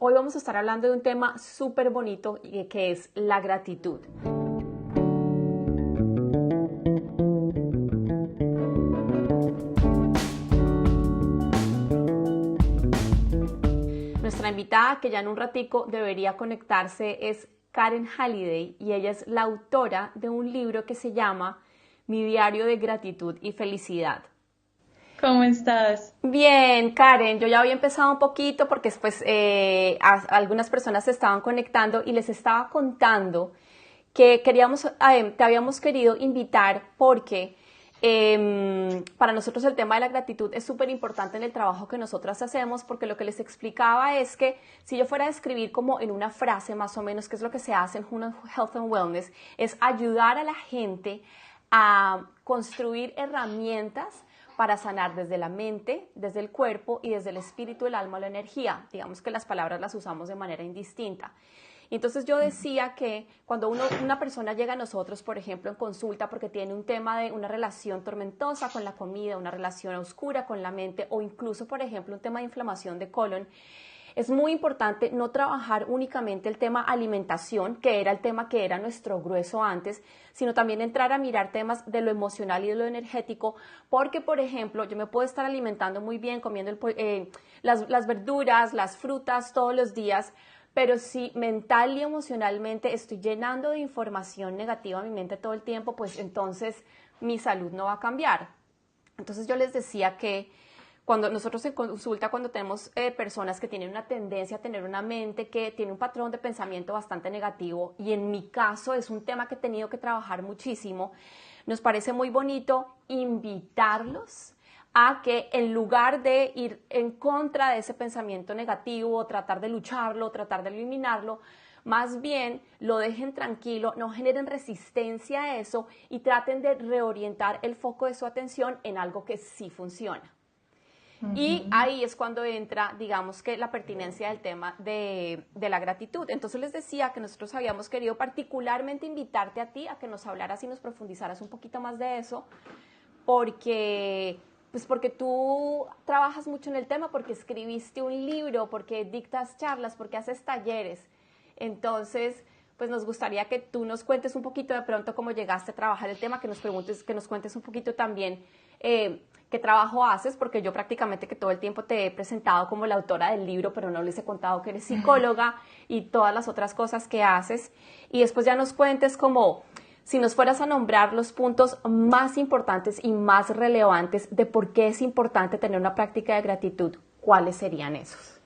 Hoy vamos a estar hablando de un tema súper bonito que es la gratitud. Nuestra invitada, que ya en un ratico debería conectarse, es Karen Halliday y ella es la autora de un libro que se llama Mi diario de gratitud y felicidad. ¿Cómo estás? Bien, Karen, yo ya había empezado un poquito porque después algunas personas se estaban conectando y les estaba contando que te habíamos querido invitar porque para nosotros el tema de la gratitud es súper importante en el trabajo que nosotras hacemos, porque lo que les explicaba es que si yo fuera a describir como en una frase más o menos qué es lo que se hace en Human Health and Wellness, es ayudar a la gente a construir herramientas para sanar desde la mente, desde el cuerpo y desde el espíritu, el alma o la energía. Digamos que las palabras las usamos de manera indistinta. Entonces yo decía que cuando una persona llega a nosotros, por ejemplo, en consulta porque tiene un tema de una relación tormentosa con la comida, una relación oscura con la mente o incluso, por ejemplo, un tema de inflamación de colon, es muy importante no trabajar únicamente el tema alimentación, que era el tema que era nuestro grueso antes, sino también entrar a mirar temas de lo emocional y de lo energético, porque, por ejemplo, yo me puedo estar alimentando muy bien, comiendo las verduras, las frutas todos los días, pero si mental y emocionalmente estoy llenando de información negativa a mi mente todo el tiempo, pues entonces mi salud no va a cambiar. Entonces yo les decía que cuando nosotros en consulta, cuando tenemos personas que tienen una tendencia a tener una mente que tiene un patrón de pensamiento bastante negativo, y en mi caso es un tema que he tenido que trabajar muchísimo, nos parece muy bonito invitarlos a que en lugar de ir en contra de ese pensamiento negativo, tratar de lucharlo, tratar de eliminarlo, más bien lo dejen tranquilo, no generen resistencia a eso y traten de reorientar el foco de su atención en algo que sí funciona. Y ahí es cuando entra, digamos que la pertinencia del tema de la gratitud. Entonces les decía que nosotros habíamos querido particularmente invitarte a ti a que nos hablaras y nos profundizaras un poquito más de eso, porque tú trabajas mucho en el tema, porque escribiste un libro, porque dictas charlas, porque haces talleres. Entonces, pues nos gustaría que tú nos cuentes un poquito de pronto cómo llegaste a trabajar el tema, que nos cuentes un poquito también qué trabajo haces, porque yo prácticamente que todo el tiempo te he presentado como la autora del libro, pero no les he contado que eres psicóloga y todas las otras cosas que haces. Y después ya nos cuentes como, si nos fueras a nombrar los puntos más importantes y más relevantes de por qué es importante tener una práctica de gratitud, ¿cuáles serían esos?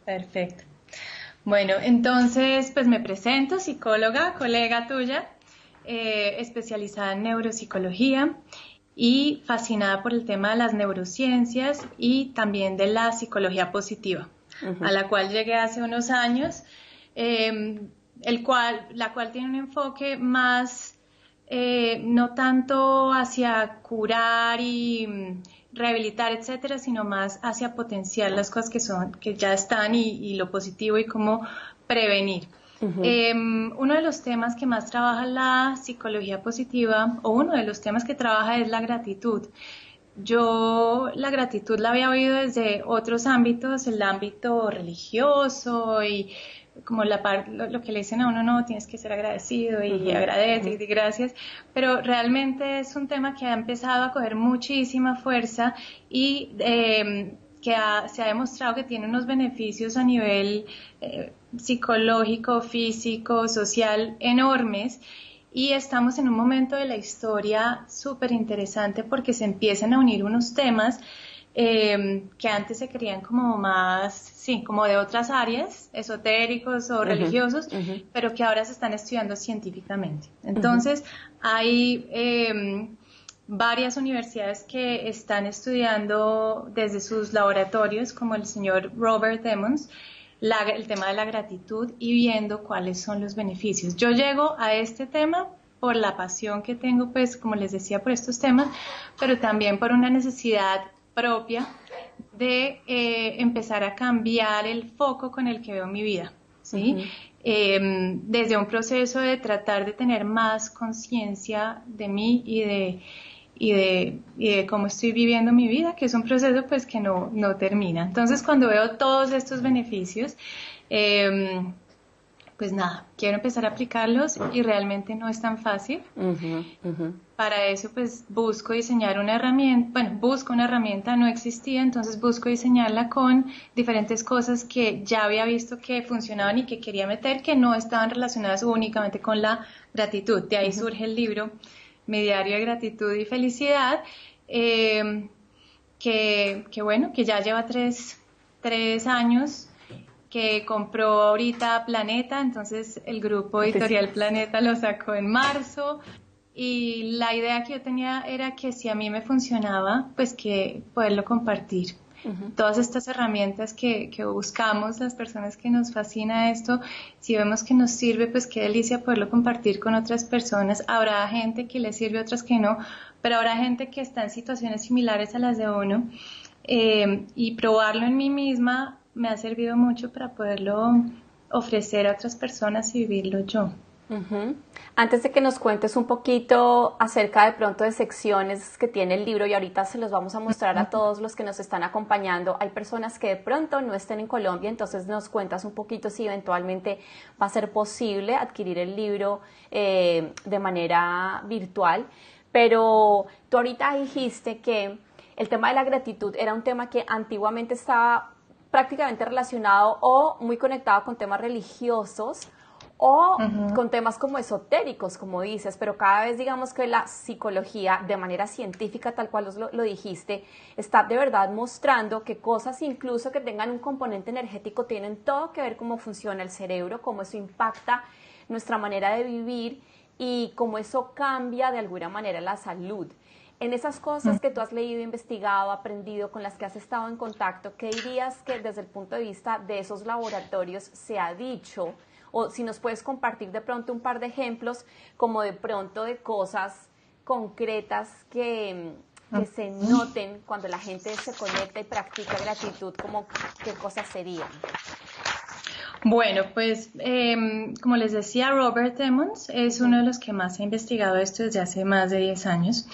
Perfecto. Bueno, entonces pues me presento, psicóloga, colega tuya, especializada en neuropsicología y fascinada por el tema de las neurociencias y también de la psicología positiva, a la cual llegué hace unos años, la cual tiene un enfoque más, no tanto hacia curar y rehabilitar, etcétera, sino más hacia potenciar las cosas que ya están y lo positivo y cómo prevenir. Uno de los temas que más trabaja la psicología positiva, o uno de los temas que trabaja, es la gratitud. Yo la gratitud la había oído desde otros ámbitos, el ámbito religioso y como lo que le dicen a uno, no, tienes que ser agradecido y agradece y di gracias, pero realmente es un tema que ha empezado a coger muchísima fuerza y se ha demostrado que tiene unos beneficios a nivel psicológico, físico, social enormes. Y estamos en un momento de la historia súper interesante porque se empiezan a unir unos temas que antes se creían como más, sí, como de otras áreas, esotéricos o religiosos, pero que ahora se están estudiando científicamente. Entonces, hay varias universidades que están estudiando desde sus laboratorios, como el señor Robert Emmons, el tema de la gratitud y viendo cuáles son los beneficios. Yo llego a este tema por la pasión que tengo, pues, como les decía, por estos temas, pero también por una necesidad propia de empezar a cambiar el foco con el que veo mi vida, ¿sí? Desde un proceso de tratar de tener más conciencia de mí y y de cómo estoy viviendo mi vida, que es un proceso pues que no termina. Entonces cuando veo todos estos beneficios, pues nada, quiero empezar a aplicarlos y realmente no es tan fácil. Para eso pues busco diseñar una herramienta, bueno, busco una herramienta, no existía, entonces busco diseñarla con diferentes cosas que ya había visto que funcionaban y que quería meter, que no estaban relacionadas únicamente con la gratitud. De ahí surge el libro Mi Diario de Gratitud y Felicidad, que bueno, que ya lleva tres años, que compró ahorita Planeta, entonces el grupo editorial Planeta lo sacó en marzo. Y la idea que yo tenía era que si a mí me funcionaba, pues que poderlo compartir. Todas estas herramientas que buscamos, las personas que nos fascina esto, si vemos que nos sirve, pues qué delicia poderlo compartir con otras personas. Habrá gente que le sirve, otras que no, pero habrá gente que está en situaciones similares a las de uno. Y probarlo en mí misma me ha servido mucho para poderlo ofrecer a otras personas y vivirlo yo. Antes de que nos cuentes un poquito acerca de pronto de secciones que tiene el libro, y ahorita se los vamos a mostrar a todos los que nos están acompañando, hay personas que de pronto no estén en Colombia, entonces nos cuentas un poquito si eventualmente va a ser posible adquirir el libro de manera virtual, pero tú ahorita dijiste que el tema de la gratitud era un tema que antiguamente estaba prácticamente relacionado o muy conectado con temas religiosos, o con temas como esotéricos, como dices, pero cada vez digamos que la psicología, de manera científica, tal cual lo dijiste, está de verdad mostrando que cosas incluso que tengan un componente energético tienen todo que ver cómo funciona el cerebro, cómo eso impacta nuestra manera de vivir y cómo eso cambia de alguna manera la salud. En esas cosas que tú has leído, investigado, aprendido, con las que has estado en contacto, ¿qué dirías que desde el punto de vista de esos laboratorios se ha dicho? O si nos puedes compartir de pronto un par de ejemplos, como de pronto de cosas concretas que se noten cuando la gente se conecta y practica gratitud, como qué cosas serían. Bueno, pues como les decía, Robert Emmons es uno de los que más ha investigado esto desde hace más de 10 años.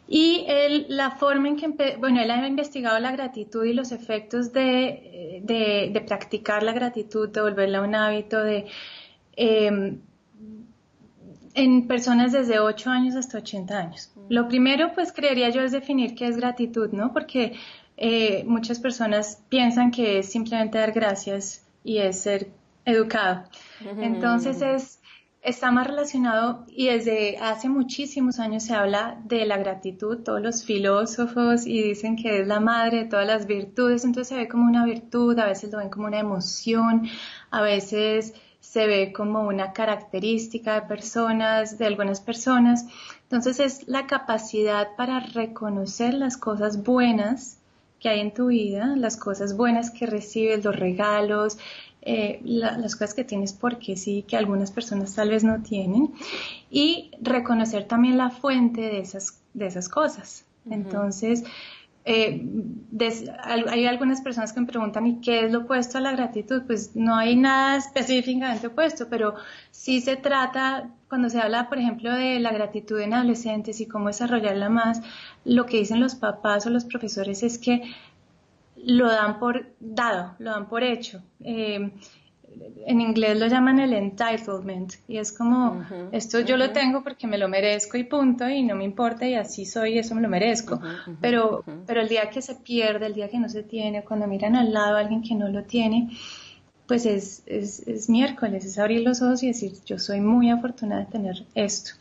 Y la forma en que, él ha investigado la gratitud y los efectos de practicar la gratitud, de volverla un hábito, en personas desde 8 años hasta 80 años. Lo primero, pues creería yo, es definir qué es gratitud, ¿no? Porque muchas personas piensan que es simplemente dar gracias y es ser educado. Entonces está más relacionado, y desde hace muchísimos años se habla de la gratitud, todos los filósofos, y dicen que es la madre de todas las virtudes, entonces se ve como una virtud, a veces lo ven como una emoción, a veces se ve como una característica de personas, de algunas personas. Entonces es la capacidad para reconocer las cosas buenas que hay en tu vida, las cosas buenas que recibes, los regalos, las cosas que tienes porque sí, que algunas personas tal vez no tienen, y reconocer también la fuente de esas cosas. Entonces, hay algunas personas que me preguntan, ¿y qué es lo opuesto a la gratitud? Pues no hay nada específicamente opuesto, pero sí se trata, cuando se habla, por ejemplo, de la gratitud en adolescentes y cómo desarrollarla más, lo que dicen los papás o los profesores es que lo dan por dado, lo dan por hecho. En inglés lo llaman el entitlement, y es como, esto yo lo tengo porque me lo merezco y punto, y no me importa, y así soy, y eso me lo merezco. Pero el día que se pierde, el día que no se tiene, cuando miran al lado a alguien que no lo tiene, pues es miércoles, es abrir los ojos y decir, yo soy muy afortunada de tener esto.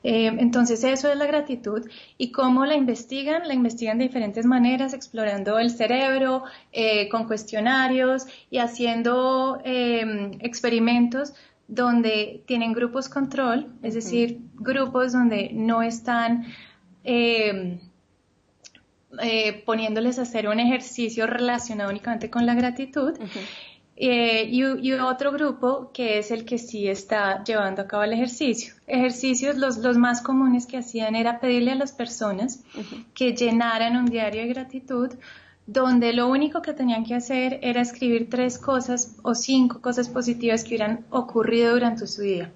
Entonces eso es la gratitud. ¿Y cómo la investigan? La investigan de diferentes maneras, explorando el cerebro, con cuestionarios y haciendo experimentos donde tienen grupos control, es decir, grupos donde no están poniéndoles a hacer un ejercicio relacionado únicamente con la gratitud. Y otro grupo que es el que sí está llevando a cabo el ejercicio. Ejercicios, los más comunes que hacían era pedirle a las personas que llenaran un diario de gratitud, donde lo único que tenían que hacer era escribir 3 cosas o 5 cosas positivas que hubieran ocurrido durante su día.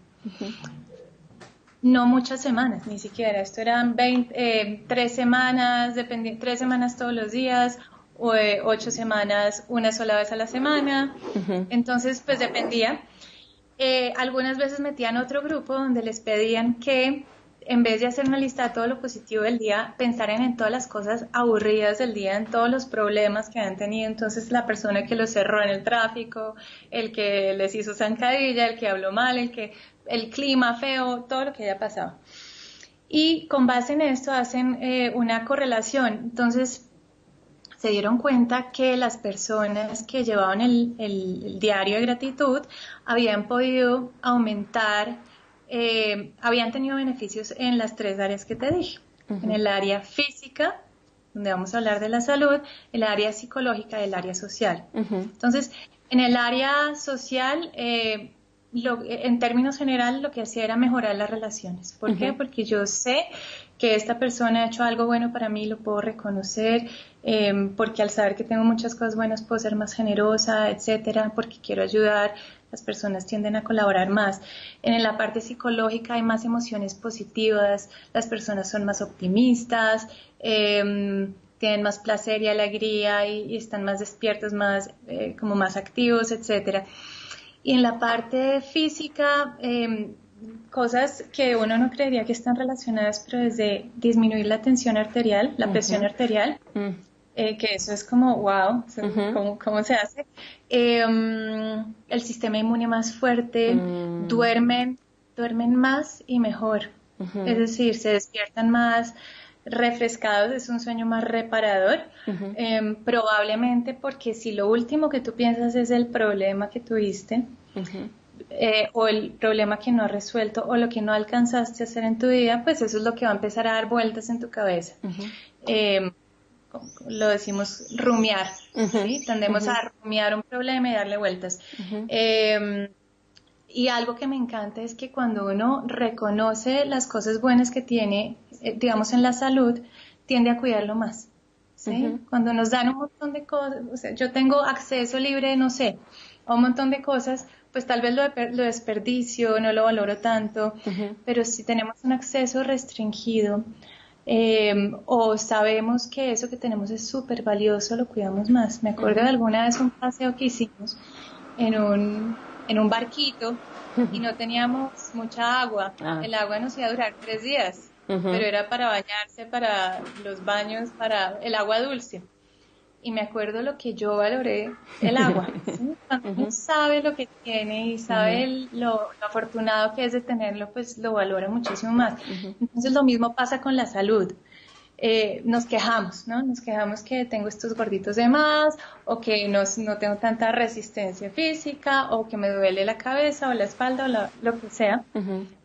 no muchas semanas, ni siquiera. Esto eran 3 semanas, 3 semanas todos los días, o 8 semanas, una sola vez a la semana. Entonces, pues dependía. Algunas veces metían otro grupo donde les pedían que en vez de hacer una lista de todo lo positivo del día, pensaran en todas las cosas aburridas del día, en todos los problemas que han tenido. Entonces, la persona que los cerró en el tráfico, el que les hizo zancadilla, el que habló mal, el clima feo, todo lo que haya pasado. Y con base en esto hacen una correlación. Entonces, se dieron cuenta que las personas que llevaban el diario de gratitud habían podido aumentar, habían tenido beneficios en las 3 áreas que te dije. En el área física, donde vamos a hablar de la salud, el área psicológica y el área social. Entonces, en el área social, en términos generales, lo que hacía era mejorar las relaciones. ¿Por qué? Porque yo sé que esta persona ha hecho algo bueno para mí, lo puedo reconocer, porque al saber que tengo muchas cosas buenas puedo ser más generosa, etcétera, porque quiero ayudar, las personas tienden a colaborar más. En la parte psicológica hay más emociones positivas, las personas son más optimistas, tienen más placer y alegría y están más despiertos, como más activos, etcétera. Y en la parte física, cosas que uno no creería que están relacionadas, pero desde disminuir la tensión arterial, la presión arterial, que eso es como, wow, ¿cómo se hace? El sistema inmune más fuerte, duermen más y mejor. Es decir, se despiertan más refrescados, es un sueño más reparador, probablemente porque si lo último que tú piensas es el problema que tuviste, o el problema que no has resuelto o lo que no alcanzaste a hacer en tu vida, pues eso es lo que va a empezar a dar vueltas en tu cabeza. Lo decimos rumiar, ¿sí? Tendemos a rumiar un problema y darle vueltas. Y algo que me encanta es que cuando uno reconoce las cosas buenas que tiene, digamos en la salud, tiende a cuidarlo más, ¿sí? Cuando nos dan un montón de cosas, o sea, yo tengo acceso libre, no sé, a un montón de cosas, pues tal vez lo desperdicio, no lo valoro tanto, pero si tenemos un acceso restringido, o sabemos que eso que tenemos es súper valioso, lo cuidamos más. Me acuerdo de alguna vez un paseo que hicimos en un barquito y no teníamos mucha agua. El agua nos iba a durar 3 días, pero era para bañarse, para los baños, para el agua dulce. Y me acuerdo lo que yo valoré el agua, ¿sí? Cuando uno sabe lo que tiene y sabe lo afortunado que es de tenerlo, pues lo valora muchísimo más. Entonces lo mismo pasa con la salud. Nos quejamos, ¿no? Nos quejamos que tengo estos gorditos de más, o que no tengo tanta resistencia física, o que me duele la cabeza o la espalda o lo que sea,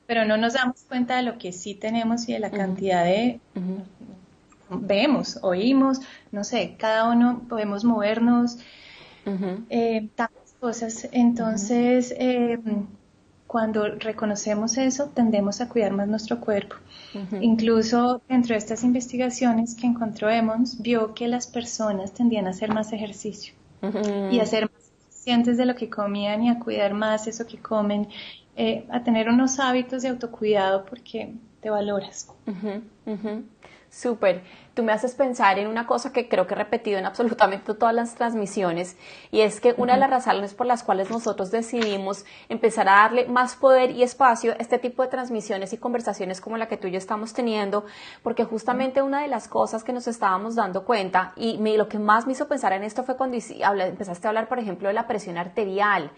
pero no nos damos cuenta de lo que sí tenemos y de la cantidad de... Vemos, oímos, no sé, cada uno podemos movernos, tantas cosas. Entonces, cuando reconocemos eso, tendemos a cuidar más nuestro cuerpo. Incluso dentro de estas investigaciones que encontró Emmons, vio que las personas tendían a hacer más ejercicio y a ser más conscientes de lo que comían y a cuidar más eso que comen, a tener unos hábitos de autocuidado porque te valoras. Súper. Tú me haces pensar en una cosa que creo que he repetido en absolutamente todas las transmisiones, y es que una de las razones por las cuales nosotros decidimos empezar a darle más poder y espacio a este tipo de transmisiones y conversaciones como la que tú y yo estamos teniendo, porque justamente una de las cosas que nos estábamos dando cuenta, y lo que más me hizo pensar en esto fue cuando empezaste a hablar, por ejemplo, de la presión arterial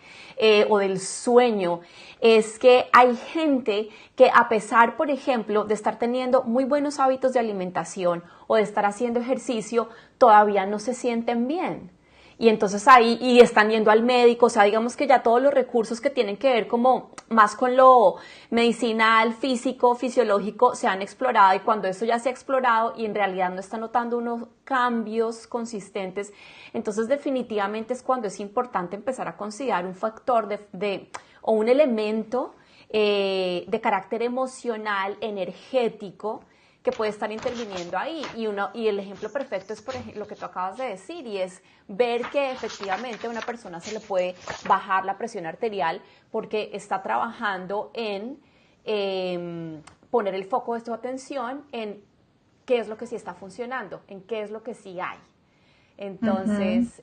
o del sueño, es que hay gente que a pesar, por ejemplo, de estar teniendo muy buenos hábitos de alimentación o de estar haciendo ejercicio, todavía no se sienten bien. Y entonces ahí, y están yendo al médico, o sea, digamos que ya todos los recursos que tienen que ver como más con lo medicinal, físico, fisiológico, se han explorado, y cuando eso ya se ha explorado y en realidad no está notando unos cambios consistentes, entonces definitivamente es cuando es importante empezar a considerar un factor o un elemento de carácter emocional, energético, que puede estar interviniendo ahí, y el ejemplo perfecto es, por ejemplo, lo que tú acabas de decir, y es ver que efectivamente a una persona se le puede bajar la presión arterial porque está trabajando en poner el foco de tu atención en qué es lo que sí está funcionando, en qué es lo que sí hay. Entonces,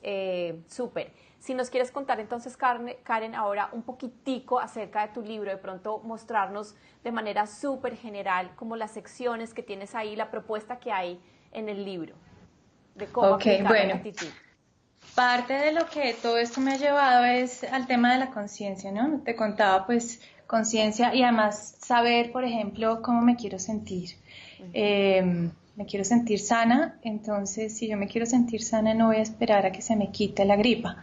súper. Si nos quieres contar entonces, Karen, ahora un poquitico acerca de tu libro, de pronto mostrarnos de manera súper general como las secciones que tienes ahí, la propuesta que hay en el libro, de cómo aplicar la gratitud. Parte de lo que todo esto me ha llevado es al tema de la conciencia, ¿no? Te contaba pues conciencia y además saber, por ejemplo, cómo me quiero sentir. Me quiero sentir sana, entonces si yo me quiero sentir sana no voy a esperar a que se me quite la gripa,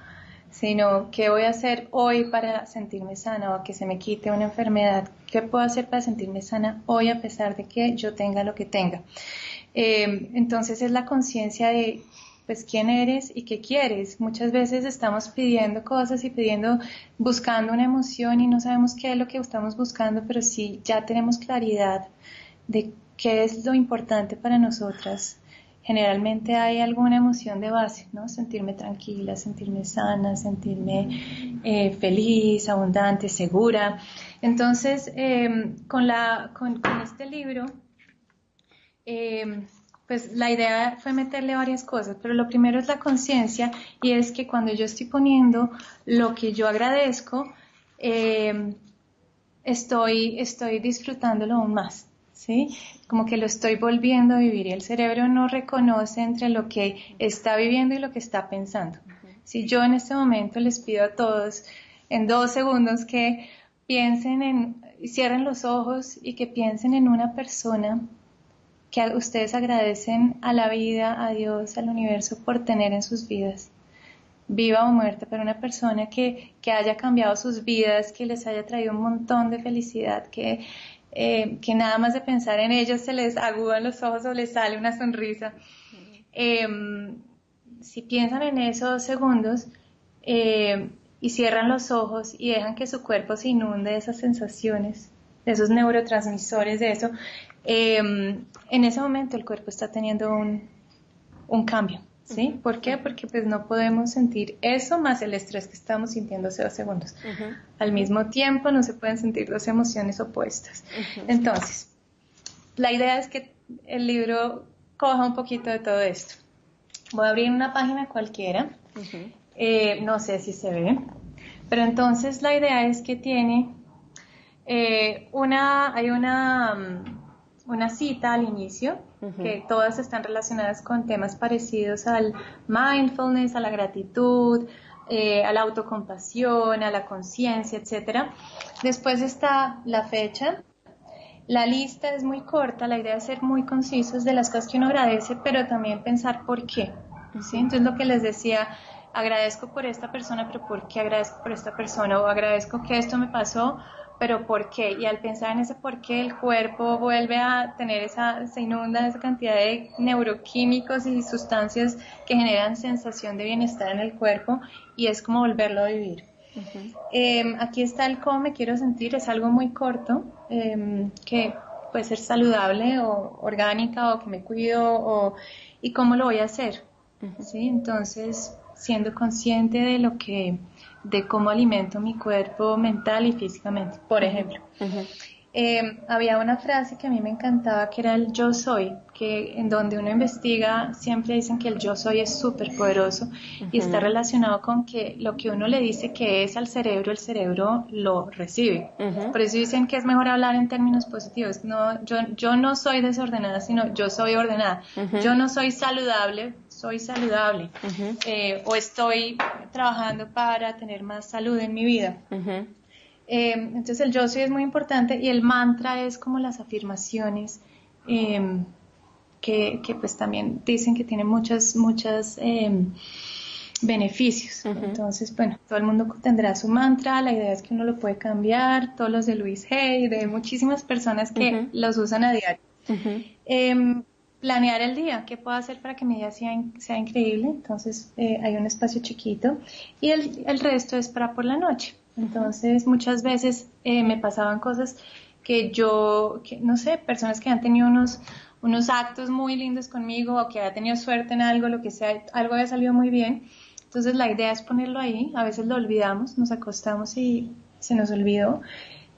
sino qué voy a hacer hoy para sentirme sana o a que se me quite una enfermedad, qué puedo hacer para sentirme sana hoy a pesar de que yo tenga lo que tenga. Entonces es la conciencia de pues quién eres y qué quieres. Muchas veces estamos pidiendo cosas y buscando una emoción y no sabemos qué es lo que estamos buscando, pero sí ya tenemos claridad de qué es lo importante para nosotras. Generalmente hay alguna emoción de base, ¿no? Sentirme tranquila, sentirme sana, sentirme feliz, abundante, segura. Entonces, con este libro, pues la idea fue meterle varias cosas, pero lo primero es la conciencia y es que cuando yo estoy poniendo lo que yo agradezco, estoy disfrutándolo aún más. ¿Sí? Como que lo estoy volviendo a vivir y el cerebro no reconoce entre lo que está viviendo y lo que está pensando. Si yo en este momento les pido a todos en 2 segundos que cierren los ojos y que piensen en una persona que ustedes agradecen a la vida, a Dios, al universo por tener en sus vidas, viva o muerta, pero una persona que haya cambiado sus vidas, que les haya traído un montón de felicidad, que nada más de pensar en ellos se les agudan los ojos o les sale una sonrisa. Si piensan en esos 2 segundos y cierran los ojos y dejan que su cuerpo se inunde de esas sensaciones, de esos neurotransmisores, de eso, en ese momento el cuerpo está teniendo un cambio. ¿Sí? ¿Por qué? Porque pues no podemos sentir eso más el estrés que estamos sintiendo hace 2 segundos. Al mismo tiempo no se pueden sentir 2 emociones opuestas. Entonces, la idea es que el libro coja un poquito de todo esto. Voy a abrir una página cualquiera, no sé si se ve, pero entonces la idea es que tiene hay una cita al inicio, que todas están relacionadas con temas parecidos al mindfulness, a la gratitud, a la autocompasión, a la conciencia, etc. Después está la fecha. La lista es muy corta, la idea es ser muy concisos de las cosas que uno agradece, pero también pensar por qué. ¿Sí? Entonces lo que les decía, agradezco por esta persona, pero ¿por qué agradezco por esta persona? O agradezco que esto me pasó, pero ¿por qué? Y al pensar en ese por qué, el cuerpo vuelve a tener se inunda esa cantidad de neuroquímicos y sustancias que generan sensación de bienestar en el cuerpo y es como volverlo a vivir. Aquí está el cómo me quiero sentir, es algo muy corto, que puede ser saludable o orgánica o que me cuido y cómo lo voy a hacer. ¿Sí? Entonces, siendo consciente de cómo alimento mi cuerpo mental y físicamente, por ejemplo. Había una frase que a mí me encantaba que era el yo soy, que en donde uno investiga siempre dicen que el yo soy es súper poderoso y está relacionado con que lo que uno le dice que es al cerebro, el cerebro lo recibe. Por eso dicen que es mejor hablar en términos positivos. No, yo no soy desordenada, sino yo soy ordenada. Yo no soy saludable, soy saludable. O estoy trabajando para tener más salud en mi vida. Entonces el yo soy es muy importante y el mantra es como las afirmaciones que pues también dicen que tienen muchos beneficios. Entonces, bueno, todo el mundo tendrá su mantra, la idea es que uno lo puede cambiar, todos los de Louise Hay, de muchísimas personas que los usan a diario. Planear el día, ¿qué puedo hacer para que mi día sea increíble? Entonces hay un espacio chiquito y el resto es para por la noche. Entonces muchas veces me pasaban cosas que no sé, personas que han tenido unos actos muy lindos conmigo o que había tenido suerte en algo, lo que sea, algo había salido muy bien. Entonces la idea es ponerlo ahí, a veces lo olvidamos, nos acostamos y se nos olvidó.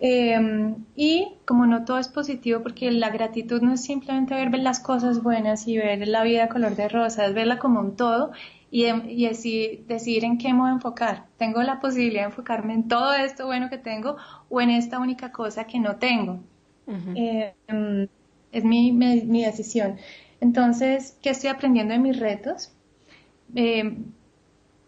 Y como no todo es positivo, porque la gratitud no es simplemente ver las cosas buenas y ver la vida color de rosa, es verla como un todo y decidir en qué me voy a enfocar. Tengo la posibilidad de enfocarme en todo esto bueno que tengo o en esta única cosa que no tengo. Eh, es mi decisión. Entonces, ¿qué estoy aprendiendo de mis retos? Eh,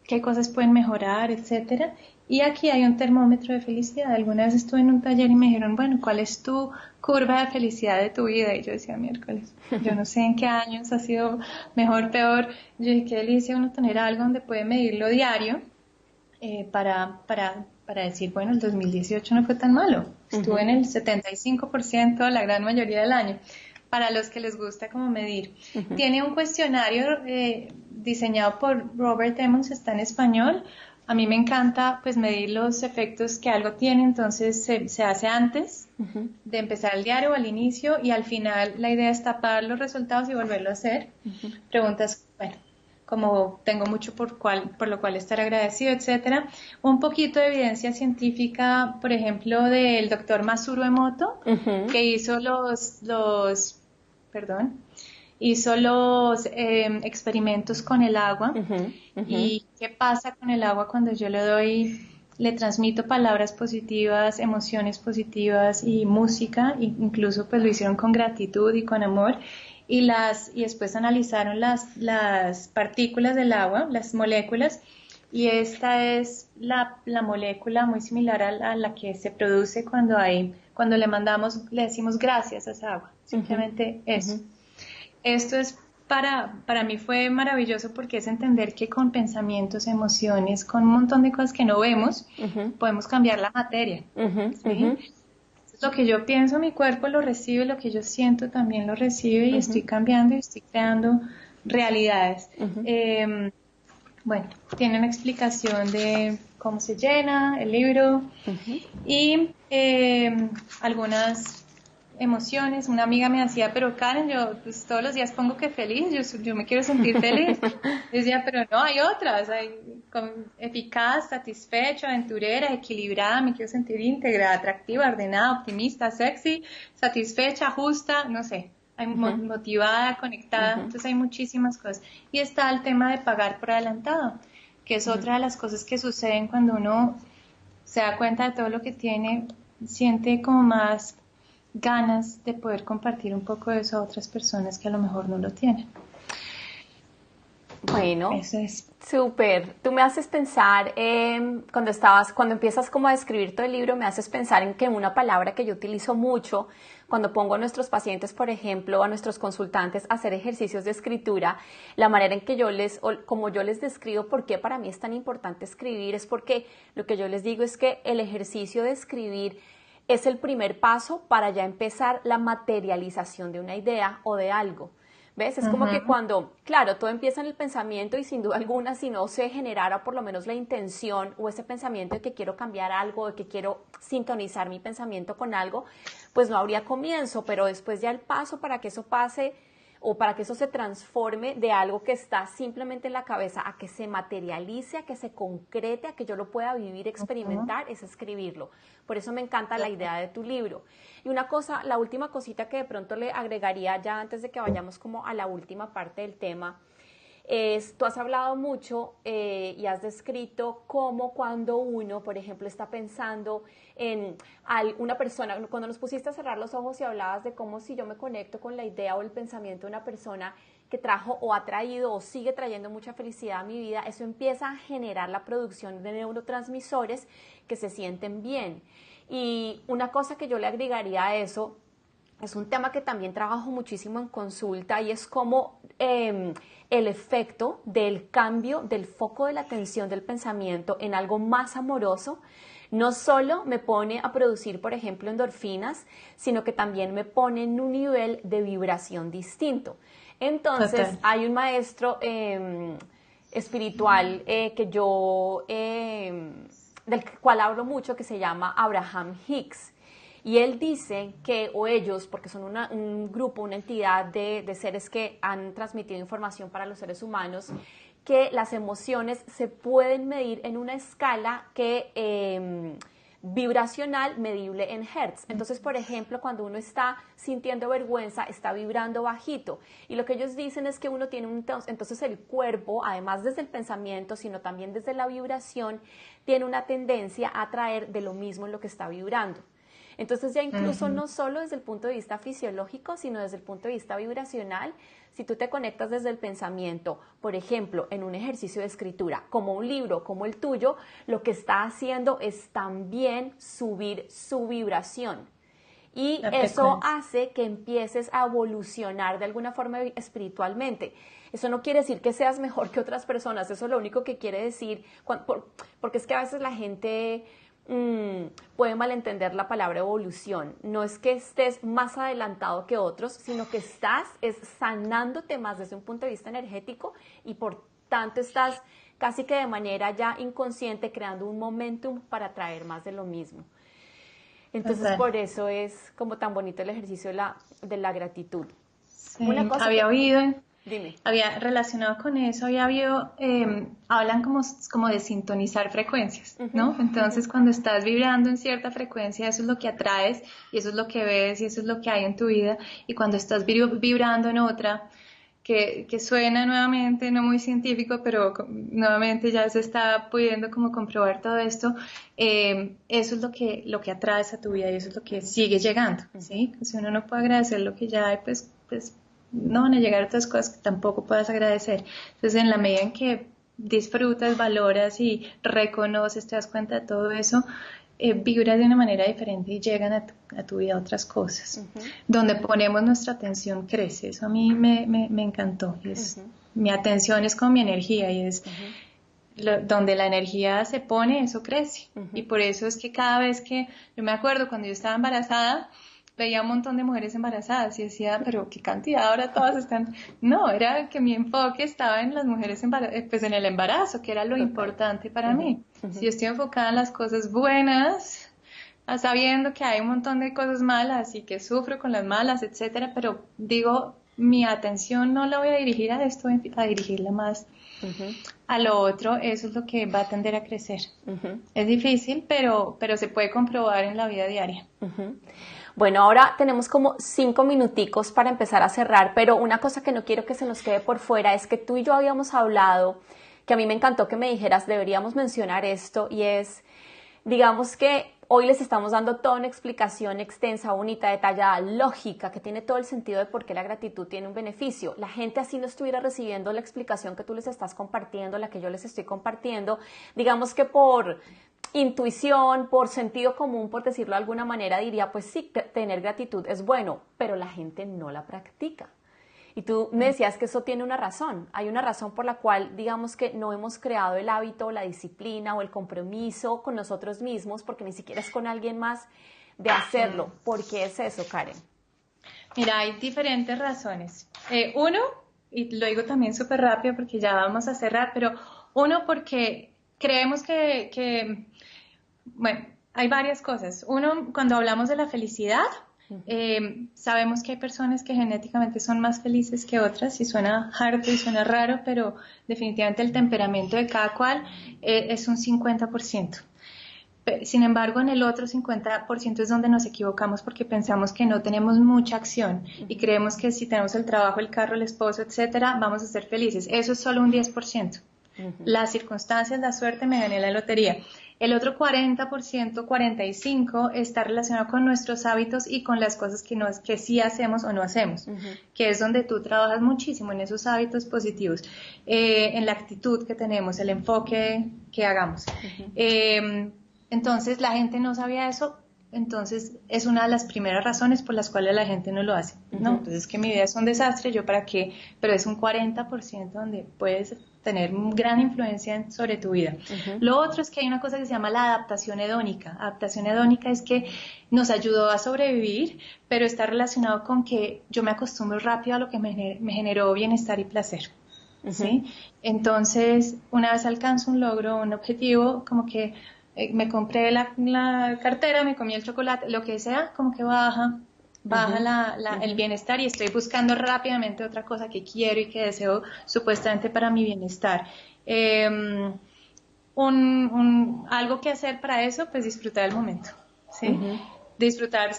¿Qué cosas pueden mejorar, etcétera? Y aquí hay un termómetro de felicidad. Alguna vez estuve en un taller y me dijeron, bueno, ¿cuál es tu curva de felicidad de tu vida? Y yo decía, miércoles, yo no sé en qué años ha sido mejor, peor. Yo dije, qué delicia uno tener algo donde puede medirlo diario para decir, bueno, el 2018 no fue tan malo. Estuve en el 75% la gran mayoría del año. Para los que les gusta como medir. Tiene un cuestionario diseñado por Robert Emmons, está en español. A mí me encanta pues medir los efectos que algo tiene, entonces se hace antes de empezar el diario, al inicio, y al final la idea es tapar los resultados y volverlo a hacer. Preguntas, bueno, como tengo mucho por lo cual estar agradecido, etcétera. Un poquito de evidencia científica, por ejemplo, del doctor Masaru Emoto, que hizo hizo los experimentos con el agua y qué pasa con el agua cuando yo le transmito palabras positivas, emociones positivas y música, incluso pues lo hicieron con gratitud y con amor. Y después analizaron las partículas del agua, las moléculas, y esta es la molécula muy similar a la que se produce cuando le decimos gracias a esa agua, simplemente eso. Esto para mí fue maravilloso porque es entender que con pensamientos, emociones, con un montón de cosas que no vemos, podemos cambiar la materia, ¿sí? Lo que yo pienso, mi cuerpo lo recibe, lo que yo siento también lo recibe y estoy cambiando y estoy creando realidades. Bueno, tiene una explicación de cómo se llena el libro y algunas emociones. Una amiga me decía, pero Karen, yo pues, todos los días pongo que feliz, yo me quiero sentir feliz. Yo decía, pero no, hay otras, eficaz, satisfecha, aventurera, equilibrada, me quiero sentir íntegra, atractiva, ordenada, optimista, sexy, satisfecha, justa, no sé, motivada, conectada, entonces hay muchísimas cosas. Y está el tema de pagar por adelantado, que es otra de las cosas que suceden cuando uno se da cuenta de todo lo que tiene, siente como más ganas de poder compartir un poco de eso a otras personas que a lo mejor no lo tienen. Bueno, eso es. Súper. Tú me haces pensar, cuando empiezas como a describir todo el libro, me haces pensar en que una palabra que yo utilizo mucho cuando pongo a nuestros pacientes, por ejemplo, a nuestros consultantes a hacer ejercicios de escritura, la manera en que como yo les describo por qué para mí es tan importante escribir, es porque lo que yo les digo es que el ejercicio de escribir es el primer paso para ya empezar la materialización de una idea o de algo. ¿Ves? Es como que cuando, claro, todo empieza en el pensamiento y sin duda alguna, si no se generara por lo menos la intención o ese pensamiento de que quiero cambiar algo, de que quiero sintonizar mi pensamiento con algo, pues no habría comienzo, pero después ya el paso para que eso pase o para que eso se transforme de algo que está simplemente en la cabeza a que se materialice, a que se concrete, a que yo lo pueda vivir, experimentar, es escribirlo. Por eso me encanta la idea de tu libro. Y una cosa, la última cosita que de pronto le agregaría ya antes de que vayamos como a la última parte del tema, tú has hablado mucho y has descrito cómo cuando uno, por ejemplo, está pensando en una persona, cuando nos pusiste a cerrar los ojos y hablabas de cómo si yo me conecto con la idea o el pensamiento de una persona que trajo o ha traído o sigue trayendo mucha felicidad a mi vida, eso empieza a generar la producción de neurotransmisores que se sienten bien. Y una cosa que yo le agregaría a eso es un tema que también trabajo muchísimo en consulta y es como el efecto del cambio del foco de la atención del pensamiento en algo más amoroso no solo me pone a producir, por ejemplo, endorfinas, sino que también me pone en un nivel de vibración distinto. Entonces, hay un maestro espiritual del cual hablo mucho, que se llama Abraham Hicks. Y él dice que, o ellos, porque son un grupo, una entidad de seres que han transmitido información para los seres humanos, que las emociones se pueden medir en una escala que vibracional medible en hertz. Entonces, por ejemplo, cuando uno está sintiendo vergüenza, está vibrando bajito. Y lo que ellos dicen es que uno tiene entonces el cuerpo, además desde el pensamiento, sino también desde la vibración, tiene una tendencia a atraer de lo mismo en lo que está vibrando. Entonces ya incluso no solo desde el punto de vista fisiológico, sino desde el punto de vista vibracional, si tú te conectas desde el pensamiento, por ejemplo, en un ejercicio de escritura, como un libro, como el tuyo, lo que está haciendo es también subir su vibración. Y eso hace que empieces a evolucionar de alguna forma espiritualmente. Eso no quiere decir que seas mejor que otras personas, eso es lo único que quiere decir, porque es que a veces la gente puede malentender la palabra evolución. No es que estés más adelantado que otros, sino que estás sanándote más desde un punto de vista energético y por tanto estás casi que de manera ya inconsciente creando un momentum para traer más de lo mismo. Entonces por eso es como tan bonito el ejercicio de la gratitud. Sí, una cosa había oído... Dime. Había relacionado con eso, hablan como de sintonizar frecuencias, ¿no? Entonces, cuando estás vibrando en cierta frecuencia, eso es lo que atraes y eso es lo que ves y eso es lo que hay en tu vida. Y cuando estás vibrando en otra, que suena nuevamente, no muy científico, pero nuevamente ya se está pudiendo como comprobar todo esto, eso es lo que atraes a tu vida y eso es lo que sigue llegando, ¿sí? Si uno no puede agradecer lo que ya hay, pues no van a llegar otras cosas que tampoco puedas agradecer. Entonces, en la medida en que disfrutas, valoras y reconoces, te das cuenta de todo eso, vibras de una manera diferente y llegan a tu vida otras cosas. Donde ponemos nuestra atención crece. Eso a mí me encantó. Mi atención es como mi energía y es donde la energía se pone, eso crece. Y por eso es que cada vez que, yo me acuerdo cuando yo estaba embarazada, veía un montón de mujeres embarazadas y decía, pero qué cantidad, ahora todas están... No, era que mi enfoque estaba en las mujeres pues en el embarazo, que era lo importante para mí. Si yo estoy enfocada en las cosas buenas, sabiendo que hay un montón de cosas malas y que sufro con las malas, etcétera, pero digo, mi atención no la voy a dirigir a esto, voy a dirigirla más a lo otro, eso es lo que va a tender a crecer. Es difícil, pero se puede comprobar en la vida diaria. Bueno, ahora tenemos como 5 minuticos para empezar a cerrar, pero una cosa que no quiero que se nos quede por fuera es que tú y yo habíamos hablado, que a mí me encantó que me dijeras, deberíamos mencionar esto, y es, digamos que hoy les estamos dando toda una explicación extensa, bonita, detallada, lógica, que tiene todo el sentido de por qué la gratitud tiene un beneficio. La gente así no estuviera recibiendo la explicación que tú les estás compartiendo, la que yo les estoy compartiendo, digamos que por intuición, por sentido común, por decirlo de alguna manera, diría, pues sí, tener gratitud es bueno, pero la gente no la practica. Y tú me decías que eso tiene una razón. Hay una razón por la cual, digamos que no hemos creado el hábito, la disciplina o el compromiso con nosotros mismos, porque ni siquiera es con alguien más, de hacerlo. ¿Por qué es eso, Karen? Mira, hay diferentes razones. Uno, y lo digo también súper rápido porque ya vamos a cerrar, pero uno porque creemos bueno, hay varias cosas. Uno, cuando hablamos de la felicidad, sabemos que hay personas que genéticamente son más felices que otras y suena harto y suena raro, pero definitivamente el temperamento de cada cual es un 50%. Sin embargo, en el otro 50% es donde nos equivocamos porque pensamos que no tenemos mucha acción y creemos que si tenemos el trabajo, el carro, el esposo, etcétera, vamos a ser felices. Eso es solo un 10%. Las circunstancias, la suerte, me gané la lotería. El otro 40%, 45%, está relacionado con nuestros hábitos y con las cosas que sí hacemos o no hacemos, que es donde tú trabajas muchísimo en esos hábitos positivos, en la actitud que tenemos, el enfoque que hagamos. Entonces, la gente no sabía eso, entonces es una de las primeras razones por las cuales la gente no lo hace. No, entonces es que mi vida es un desastre, ¿yo para qué? Pero es un 40% donde puedes tener gran influencia sobre tu vida. Lo otro es que hay una cosa que se llama la adaptación hedónica. Adaptación hedónica es que nos ayudó a sobrevivir, pero está relacionado con que yo me acostumbro rápido a lo que me generó bienestar y placer. ¿Sí? Entonces, una vez alcanzo un logro, un objetivo, como que me compré la cartera, me comí el chocolate, lo que sea, como que baja el bienestar y estoy buscando rápidamente otra cosa que quiero y que deseo supuestamente para mi bienestar. algo que hacer para eso, pues disfrutar el momento, ¿sí? Disfrutar,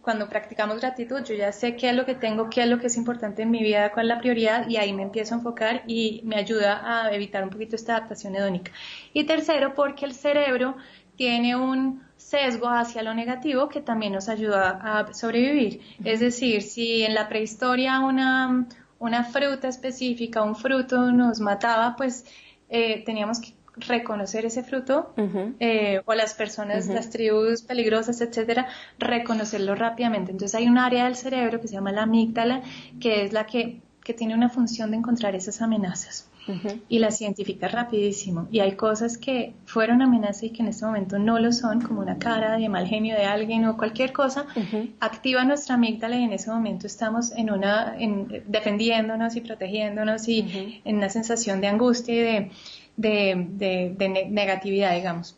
cuando practicamos gratitud, yo ya sé qué es lo que tengo, qué es lo que es importante en mi vida, cuál es la prioridad, y ahí me empiezo a enfocar y me ayuda a evitar un poquito esta adaptación hedónica. Y tercero, porque el cerebro tiene un sesgo hacia lo negativo que también nos ayuda a sobrevivir. Es decir, si en la prehistoria una fruta específica, un fruto nos mataba, pues teníamos que reconocer ese fruto, o las personas, las tribus peligrosas, etcétera, reconocerlo rápidamente. Entonces hay un área del cerebro que se llama la amígdala, que es la que tiene una función de encontrar esas amenazas. Y las identifica rapidísimo. Y hay cosas que fueron amenazas y que en este momento no lo son, como una cara de mal genio de alguien o cualquier cosa, activa nuestra amígdala y en ese momento estamos defendiéndonos y protegiéndonos y en una sensación de angustia y de negatividad, digamos.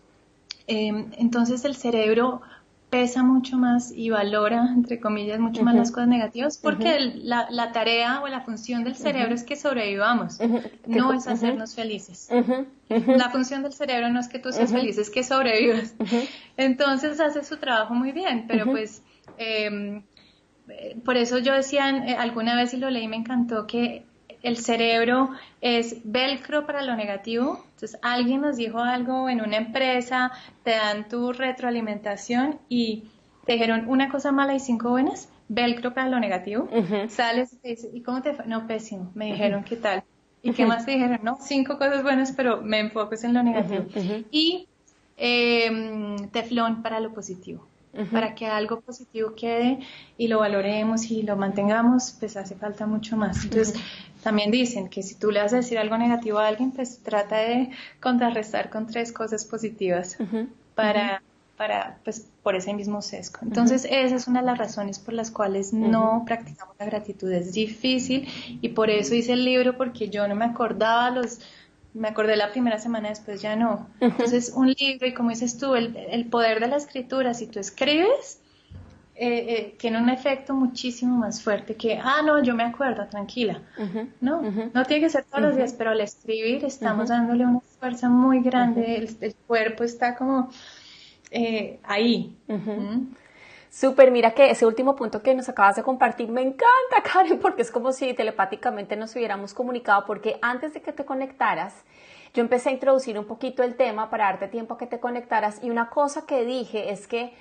Entonces el cerebro pesa mucho más y valora, entre comillas, mucho más las cosas negativas, porque la tarea o la función del cerebro es que sobrevivamos, no es hacernos felices. La función del cerebro no es que tú seas feliz, es que sobrevivas. Entonces hace su trabajo muy bien, pero pues por eso yo decía alguna vez, y lo leí, me encantó, que el cerebro es velcro para lo negativo. Entonces alguien nos dijo algo en una empresa, te dan tu retroalimentación y te dijeron una cosa mala y 5 buenas, velcro para lo negativo. Sales y te dices, ¿y cómo te fue? No, pésimo, me dijeron qué tal. ¿Y qué más te dijeron? No, 5 cosas buenas, pero me enfoco en lo negativo. Y teflón para lo positivo. Para que algo positivo quede y lo valoremos y lo mantengamos, pues hace falta mucho más. Entonces, también dicen que si tú le vas a decir algo negativo a alguien, pues trata de contrarrestar con 3 cosas positivas para pues, por ese mismo sesgo. Entonces, esa es una de las razones por las cuales no practicamos la gratitud. Es difícil y por eso hice el libro, porque yo no me acordaba me acordé la primera semana, después ya no. Entonces, un libro, y como dices tú, el poder de la escritura, si tú escribes, tiene un efecto muchísimo más fuerte que, no, yo me acuerdo, tranquila. No tiene que ser todos los días, pero al escribir estamos dándole una fuerza muy grande, el cuerpo está como ahí. Súper, mira que ese último punto que nos acabas de compartir me encanta, Karen, porque es como si telepáticamente nos hubiéramos comunicado, porque antes de que te conectaras, yo empecé a introducir un poquito el tema para darte tiempo a que te conectaras, y una cosa que dije es que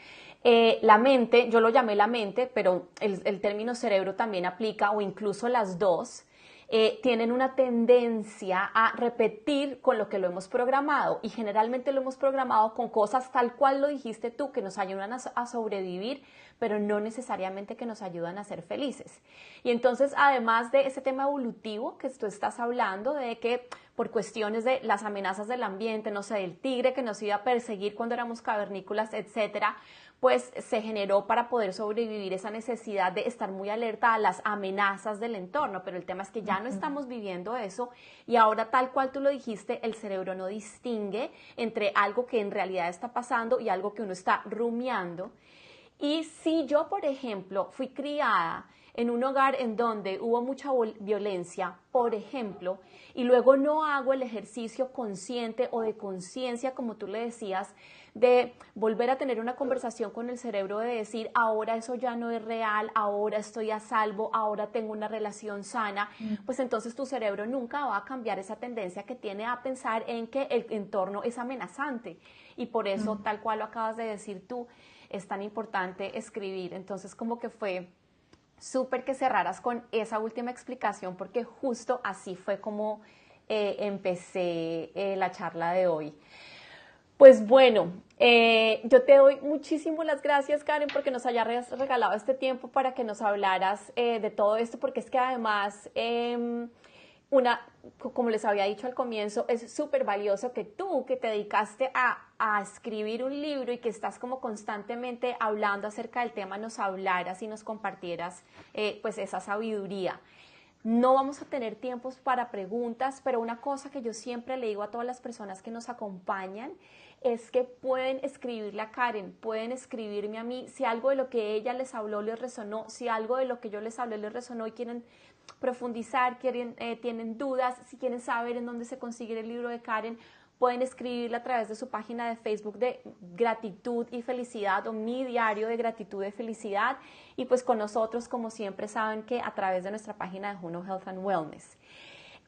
la mente, yo lo llamé la mente, pero el término cerebro también aplica, o incluso las dos, tienen una tendencia a repetir con lo que lo hemos programado, y generalmente lo hemos programado con cosas tal cual lo dijiste tú, que nos ayudan a sobrevivir, pero no necesariamente que nos ayudan a ser felices. Y entonces, además de ese tema evolutivo que tú estás hablando, de que por cuestiones de las amenazas del ambiente, no sé, del tigre que nos iba a perseguir cuando éramos cavernícolas, etcétera, pues se generó para poder sobrevivir esa necesidad de estar muy alerta a las amenazas del entorno, pero el tema es que ya no estamos viviendo eso, y ahora, tal cual tú lo dijiste, el cerebro no distingue entre algo que en realidad está pasando y algo que uno está rumiando. Y si yo, por ejemplo, fui criada en un hogar en donde hubo mucha violencia, por ejemplo, y luego no hago el ejercicio consciente o de conciencia, como tú le decías, de volver a tener una conversación con el cerebro, de decir, ahora eso ya no es real, ahora estoy a salvo, ahora tengo una relación sana, pues entonces tu cerebro nunca va a cambiar esa tendencia que tiene a pensar en que el entorno es amenazante. Y por eso, tal cual lo acabas de decir tú, es tan importante escribir. Entonces, como que fue súper que cerraras con esa última explicación, porque justo así fue como empecé la charla de hoy. Pues bueno, yo te doy muchísimas las gracias, Karen, porque nos hayas regalado este tiempo para que nos hablaras de todo esto, porque es que además, como les había dicho al comienzo, es súper valioso que tú, que te dedicaste a escribir un libro y que estás como constantemente hablando acerca del tema, nos hablaras y nos compartieras pues esa sabiduría. No vamos a tener tiempos para preguntas, pero una cosa que yo siempre le digo a todas las personas que nos acompañan es que pueden escribirle a Karen, pueden escribirme a mí, si algo de lo que ella les habló les resonó, si algo de lo que yo les hablé les resonó y quieren profundizar, tienen dudas, si quieren saber en dónde se consigue el libro de Karen, pueden escribirle a través de su página de Facebook de gratitud y felicidad o mi diario de gratitud y felicidad y pues con nosotros como siempre saben que a través de nuestra página de Juno Health and Wellness.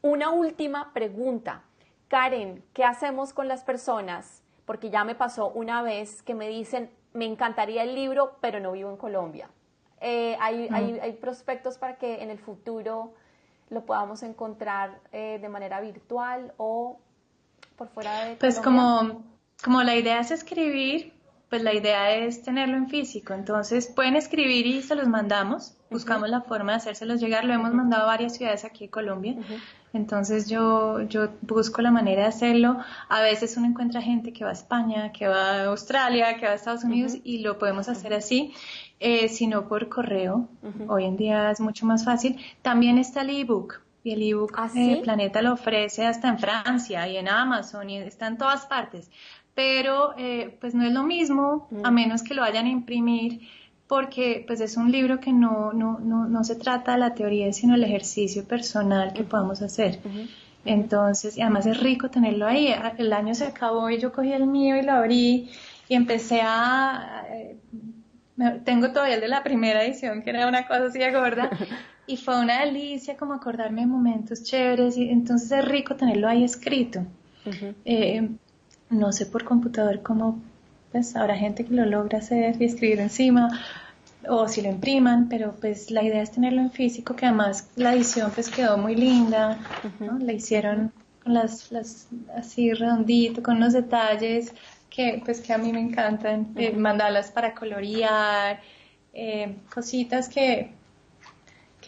Una última pregunta. Karen, ¿qué hacemos con las personas? Porque ya me pasó una vez que me dicen, me encantaría el libro, pero no vivo en Colombia. ¿Hay prospectos para que en el futuro lo podamos encontrar de manera virtual o por fuera de Pues Colombia? como la idea es escribir, pues la idea es tenerlo en físico. Entonces pueden escribir y se los mandamos. Buscamos la forma de hacérselos llegar. Lo hemos mandado a varias ciudades aquí en Colombia. Entonces yo busco la manera de hacerlo. A veces uno encuentra gente que va a España, que va a Australia, que va a Estados Unidos y lo podemos hacer así, sino por correo. Hoy en día es mucho más fácil. También está el ebook. Y el ebook ¿Ah, sí? Planeta lo ofrece hasta en Francia y en Amazon y está en todas partes. Pero pues no es lo mismo a menos que lo vayan a imprimir porque pues es un libro que no se trata de la teoría sino el ejercicio personal que podamos hacer. Entonces, y además es rico tenerlo ahí. El año se acabó y yo cogí el mío y lo abrí y empecé tengo todavía el de la primera edición, que era una cosa así de gorda, y fue una delicia como acordarme de momentos chéveres, y entonces es rico tenerlo ahí escrito. No sé por computador cómo, pues habrá gente que lo logra hacer y escribir encima, o si lo impriman, pero pues la idea es tenerlo en físico, que además la edición pues quedó muy linda, ¿no? La hicieron con las así redondito, con unos detalles que a mí me encantan, mandalas para colorear, cositas que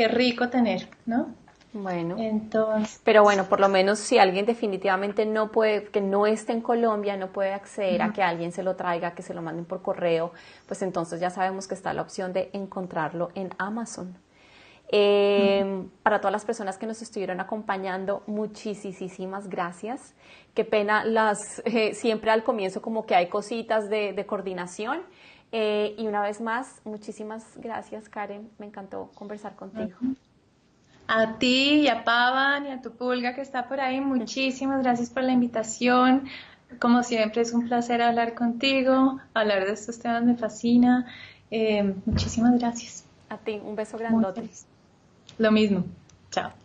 rico tener, ¿no? Bueno, Entonces, pero bueno, por lo menos si alguien definitivamente no puede, que no esté en Colombia, no puede acceder a que alguien se lo traiga, que se lo manden por correo, pues entonces ya sabemos que está la opción de encontrarlo en Amazon. Para todas las personas que nos estuvieron acompañando, muchísimas gracias. Qué pena, siempre al comienzo como que hay cositas de coordinación. Y una vez más, muchísimas gracias, Karen. Me encantó conversar contigo. a ti y a Pavan y a tu pulga que está por ahí, muchísimas gracias por la invitación. Como siempre es un placer hablar contigo, hablar de estos temas me fascina. Muchísimas gracias. A ti, un beso Muy grandote. feliz. Lo mismo. Chao.